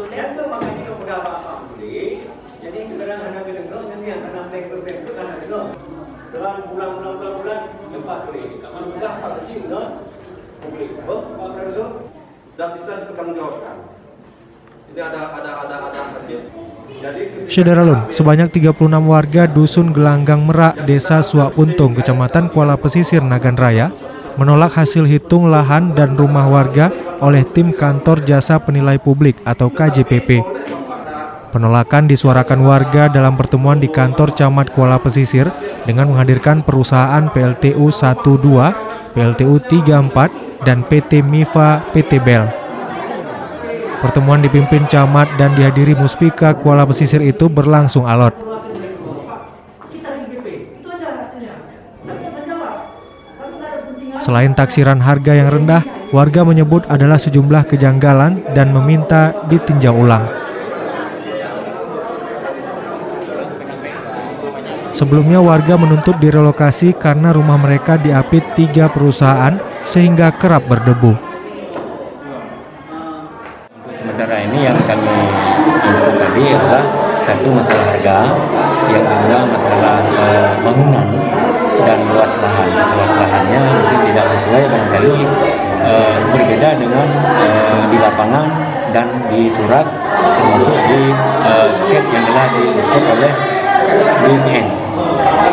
Yang tu makanya kau pegang apa boleh. Jadi kadang-kadang kita dengar nanti yang kadang mereka itu kan dengar. Dalam bulan lepas boleh. Kalau mudah apa kecil no. Boleh. Apa berasa? Dan bisa dipertanggungjawabkan. Ini ada hasil. Syederalun, sebanyak 36 warga Dusun Gelanggang Merak, Desa Suak Puntung, Kecamatan Kuala Pesisir, Nagan Raya, menolak hasil hitung lahan dan rumah warga oleh tim Kantor Jasa Penilai Publik atau KJPP. Penolakan disuarakan warga dalam pertemuan di kantor Camat Kuala Pesisir dengan menghadirkan perusahaan PLTU 12, PLTU 34, dan PT Mifa PT Bel. Pertemuan dipimpin camat dan dihadiri Muspika Kuala Pesisir itu berlangsung alot. Selain taksiran harga yang rendah, warga menyebut adalah sejumlah kejanggalan dan meminta ditinjau ulang. Sebelumnya warga menuntut direlokasi karena rumah mereka diapit 3 perusahaan sehingga kerap berdebu. Sementara ini yang kami info tadi adalah satu masalah harga, yang kedua masalah bangunan dan luas lahan. Luas lahannya mungkin tidak sesuai, barangkali berbeda dengan di lapangan dan di surat, termasuk di sket yang telah dibuat oleh BPN.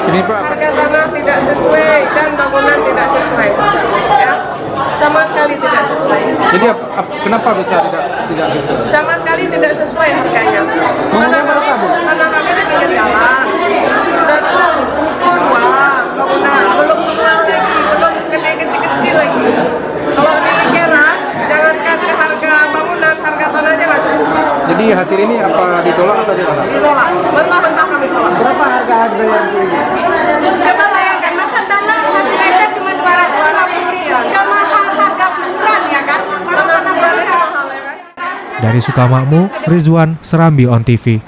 Harga tanah tidak sesuai dan bangunan tidak sesuai, ya, sama sekali tidak sesuai. Jadi kenapa bisa tidak sesuai? Sama sekali tidak sesuai harganya. Tanah kami di pinggir jalan, dan ukur bangunan belum mahal lagi, belum gede kecil lagi. Kalau di pikiran, jangankan ke harga bangunan, harga tanahnya nggak sesuai. Jadi hasil ini apa ditolak atau gimana? Ditolak, mentah-mentah kami tolak. Berapa harga yang ini? Coba bayangkan, masa tanah 1 meter cuma 250 ribu. Udah mahal harga ukuran ya kan? Mana tanah mahal ya kan? Dari Sukamakmur, Rizwan, Serambi On TV.